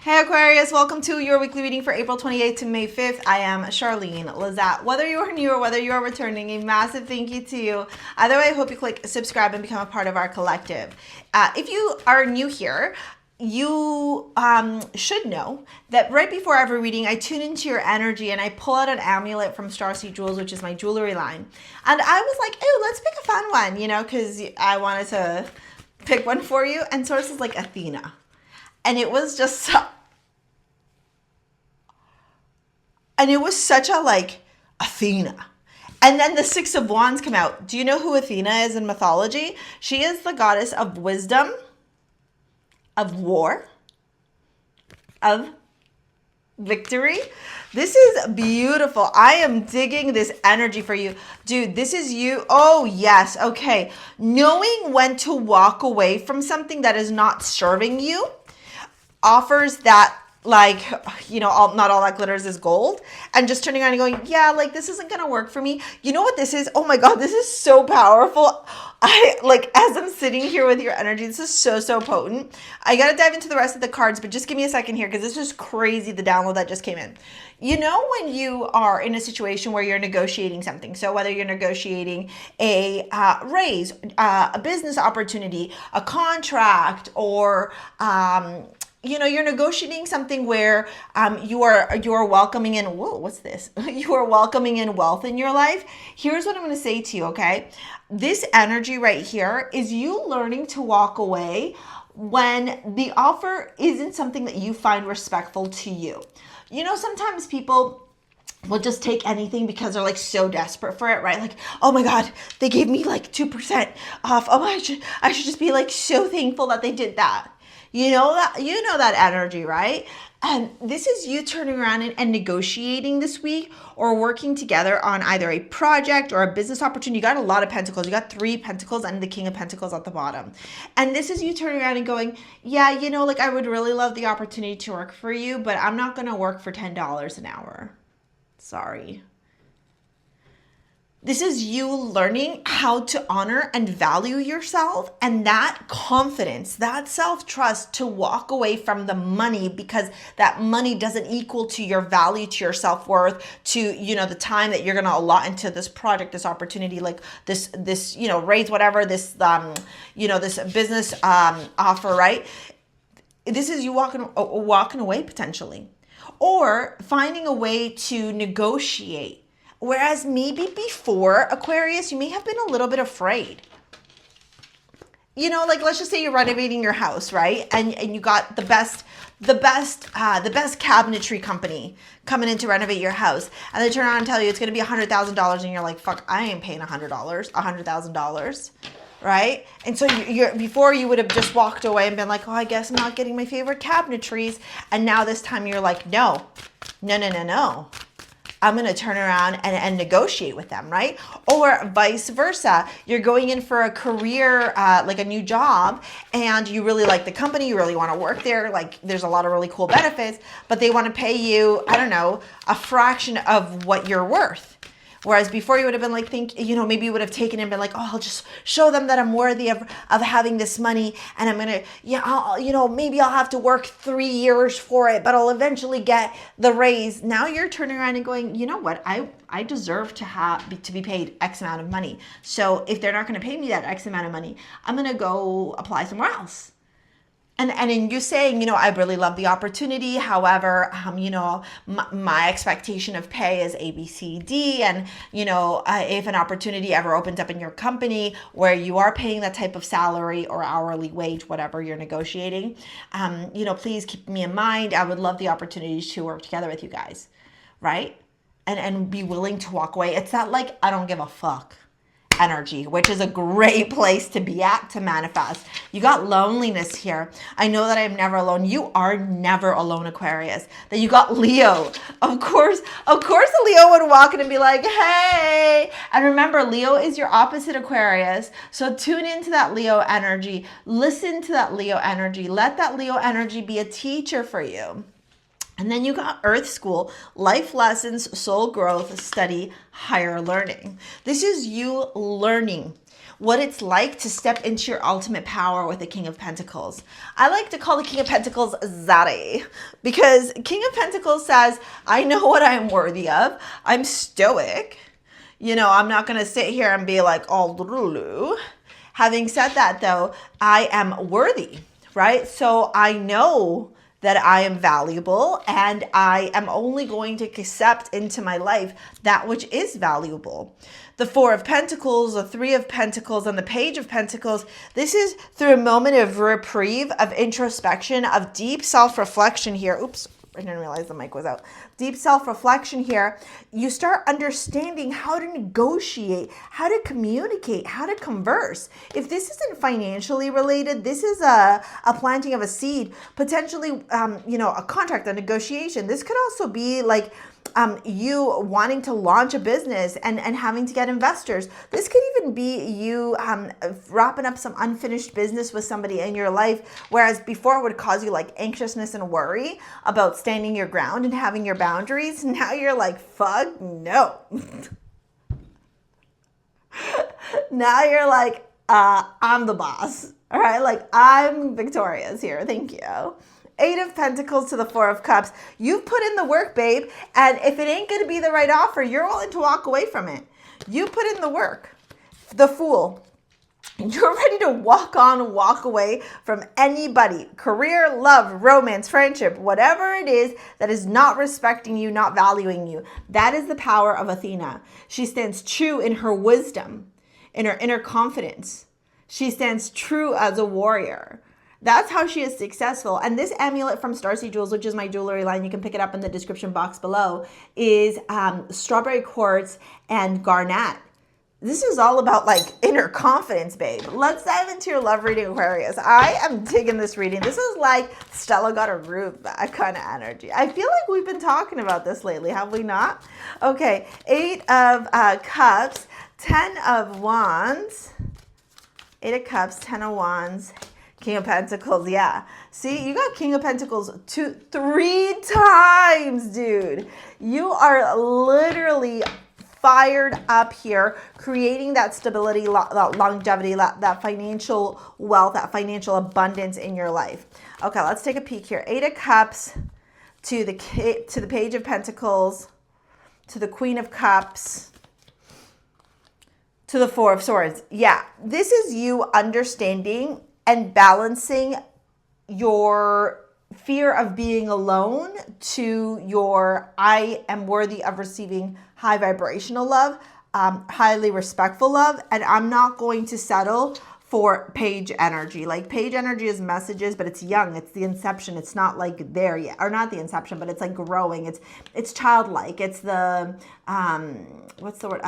Hey Aquarius, welcome to your weekly reading for April 28th to May 5th. I am Charlene Lazat. Whether you are new or whether you are returning, a massive thank you to you. Either way, I hope you click subscribe and become a part of our collective. If you are new here, you should know that right before every reading, I tune into your energy and I pull out an amulet from StarSea Jewels, which is my jewelry line. And I was like, oh, let's pick a fun one, you know, because I wanted to pick one for you. And Source is like Athena. And it was just so, and it was such a like Athena. And then the Six of Wands come out. Do you know who Athena is in mythology? She is the goddess of wisdom, of war, of victory. This is beautiful. I am digging this energy for you. Dude, this is you. Oh, yes. Okay. Knowing when to walk away from something that is not serving you offers that, like, you know, not all that glitters is gold, and just turning around and going, yeah, like, this isn't going to work for me. You know what this is? Oh my God, this is so powerful. Like, as I'm sitting here with your energy, this is so, so potent. I got to dive into the rest of the cards, but just give me a second here because this is crazy, the download that just came in. You know, when you are in a situation where you're negotiating something, so whether you're negotiating a raise, a business opportunity, a contract, or you know, you're negotiating something where you are welcoming in, whoa, what's this? You are welcoming in wealth in your life. Here's what I'm going to say to you, okay? This energy right here is you learning to walk away when the offer isn't something that you find respectful to you. You know, sometimes people will just take anything because they're like so desperate for it, right? Like, oh my God, they gave me like 2% off. Oh, I should just be like so thankful that they did that. You know that energy, right? And this is you turning around and negotiating this week or working together on either a project or a business opportunity. You got a lot of pentacles. You got 3 pentacles and the King of Pentacles at the bottom. And this is you turning around and going, yeah, you know, like, I would really love the opportunity to work for you, but I'm not going to work for $10 an hour. Sorry. This is you learning how to honor and value yourself, and that confidence, that self-trust to walk away from the money because that money doesn't equal to your value, to your self-worth, to, you know, the time that you're going to allot into this project, this opportunity, like this, you know, raise whatever, this, you know, this business offer, right? This is you walking away potentially, or finding a way to negotiate. Whereas maybe before, Aquarius, you may have been a little bit afraid. You know, like, let's just say you're renovating your house, right? And you got the best cabinetry company coming in to renovate your house. And they turn around and tell you it's going to be $100,000. And you're like, fuck, I ain't paying $100,000, right? And so before you would have just walked away and been like, oh, I guess I'm not getting my favorite cabinetries. And now this time you're like, no. I'm going to turn around and negotiate with them, right? Or vice versa. You're going in for a career, like a new job, and you really like the company. You really want to work there. Like, there's a lot of really cool benefits, but they want to pay you, I don't know, a fraction of what you're worth. Whereas before you would have been like, you know, maybe you would have taken it and been like, oh, I'll just show them that I'm worthy of having this money. And I'm going to, yeah, you know, maybe I'll have to work 3 years for it, but I'll eventually get the raise. Now you're turning around and going, you know what? I deserve to be paid X amount of money. So if they're not going to pay me that X amount of money, I'm going to go apply somewhere else. And in you saying, you know, I really love the opportunity. However, you know, my expectation of pay is A, B, C, D. And, you know, if an opportunity ever opens up in your company where you are paying that type of salary or hourly wage, whatever you're negotiating, you know, please keep me in mind. I would love the opportunity to work together with you guys, right? And be willing to walk away. It's that, like, I don't give a fuck energy, which is a great place to be at to manifest. You got loneliness here. I know that I'm never alone. You are never alone, Aquarius. That you got Leo. Of course Leo would walk in and be like, hey. And remember, Leo is your opposite, Aquarius. So tune into that Leo energy. Listen to that Leo energy. Let that Leo energy be a teacher for you. And then you got Earth School, life lessons, soul growth, study, higher learning. This is you learning what it's like to step into your ultimate power with the King of Pentacles. I like to call the King of Pentacles Zaddy, because King of Pentacles says, I know what I'm worthy of. I'm stoic. You know, I'm not going to sit here and be like, all lulu. Having said that, though, I am worthy, right? So I know that I am valuable, and I am only going to accept into my life that which is valuable. The Four of Pentacles, the Three of Pentacles, and the Page of Pentacles, this is through a moment of reprieve, of introspection, of deep self-reflection here. Oops, I didn't realize the mic was out. Deep self-reflection here. You start understanding how to negotiate, how to communicate, how to converse. If this isn't financially related, this is a planting of a seed, potentially, you know, a contract, a negotiation. This could also be like you wanting to launch a business and having to get investors. This could even be you wrapping up some unfinished business with somebody in your life, whereas before it would cause you like anxiousness and worry about standing your ground and having your boundaries. Now you're like, fuck no. Now you're like, I'm the boss. All right, like I'm victorious here. Thank you. Eight of Pentacles to the Four of Cups. You've put in the work, babe. And if it ain't going to be the right offer, you're willing to walk away from it. You put in the work. The Fool. You're ready to walk on and walk away from anybody. Career, love, romance, friendship, whatever it is that is not respecting you, not valuing you. That is the power of Athena. She stands true in her wisdom, in her inner confidence. She stands true as a warrior. That's how she is successful. And this amulet from StarSea Jewels, which is my jewelry line, you can pick it up in the description box below, is strawberry quartz and garnet. This is all about like inner confidence, babe. Let's dive into your love reading, Aquarius. I am digging this reading. This is like Stella got a roof back kind of energy. I feel like we've been talking about this lately, have we not? Okay, Eight of Cups, 10 of Wands, Eight of Cups, 10 of Wands, King of Pentacles, yeah. See, you got King of Pentacles 3 times, dude. You are literally fired up here, creating that stability, that longevity, that financial wealth, that financial abundance in your life. Okay, let's take a peek here. Eight of Cups to the Page of Pentacles, to the Queen of Cups, to the Four of Swords. Yeah, this is you understanding and balancing your fear of being alone to your I am worthy of receiving high vibrational love, highly respectful love, and I'm not going to settle for page energy. Like page energy is messages, but it's young. It's the inception. It's not like there yet, or not the inception, but it's like growing. It's childlike. It's the what's the word?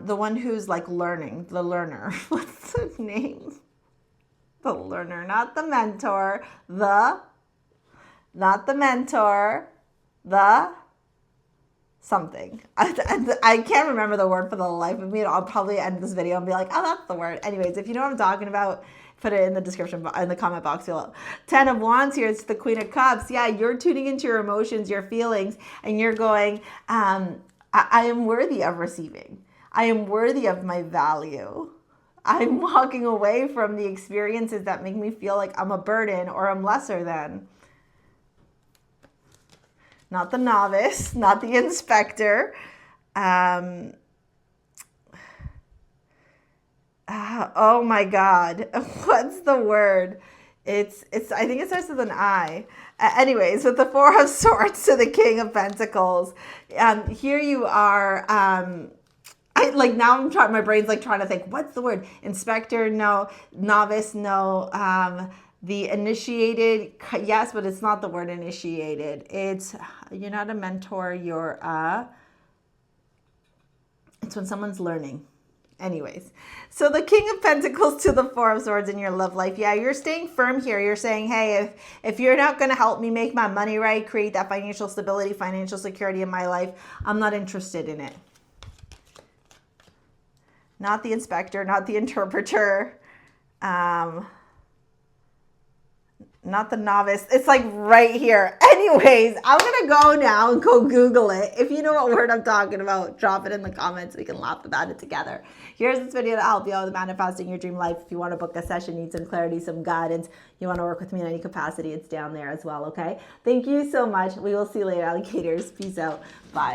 The one who's like learning, the learner. What's his name? The learner, not the mentor, not the mentor, the something. I can't remember the word for the life of me. I'll probably end this video and be like, oh, that's the word. Anyways, if you know what I'm talking about, put it in the description, in the comment box below. 10 of Wands here, it's the Queen of Cups. Yeah, you're tuning into your emotions, your feelings, and you're going, I am worthy of receiving. I am worthy of my value. I'm walking away from the experiences that make me feel like I'm a burden or I'm lesser than. Not the novice, not the inspector. Oh my God. What's the word? It's. I think it starts with an I. Anyways, with the Four of Swords to the King of Pentacles. Here you are. Now I'm trying, my brain's like trying to think, what's the word? Inspector, no. Novice, no. The initiated, yes, but it's not the word initiated. It's, you're not a mentor, it's when someone's learning. Anyways, so the King of Pentacles to the Four of Swords in your love life. Yeah, you're staying firm here. You're saying, hey, if you're not going to help me make my money right, create that financial stability, financial security in my life, I'm not interested in it. Not the inspector, not the interpreter. Not the novice. It's like right here. Anyways, I'm going to go now and go Google it. If you know what word I'm talking about, drop it in the comments. We can laugh about it together. Here's this video to help you out with manifesting your dream life. If you want to book a session, need some clarity, some guidance, you want to work with me in any capacity, it's down there as well, okay? Thank you so much. We will see you later, alligators. Peace out. Bye.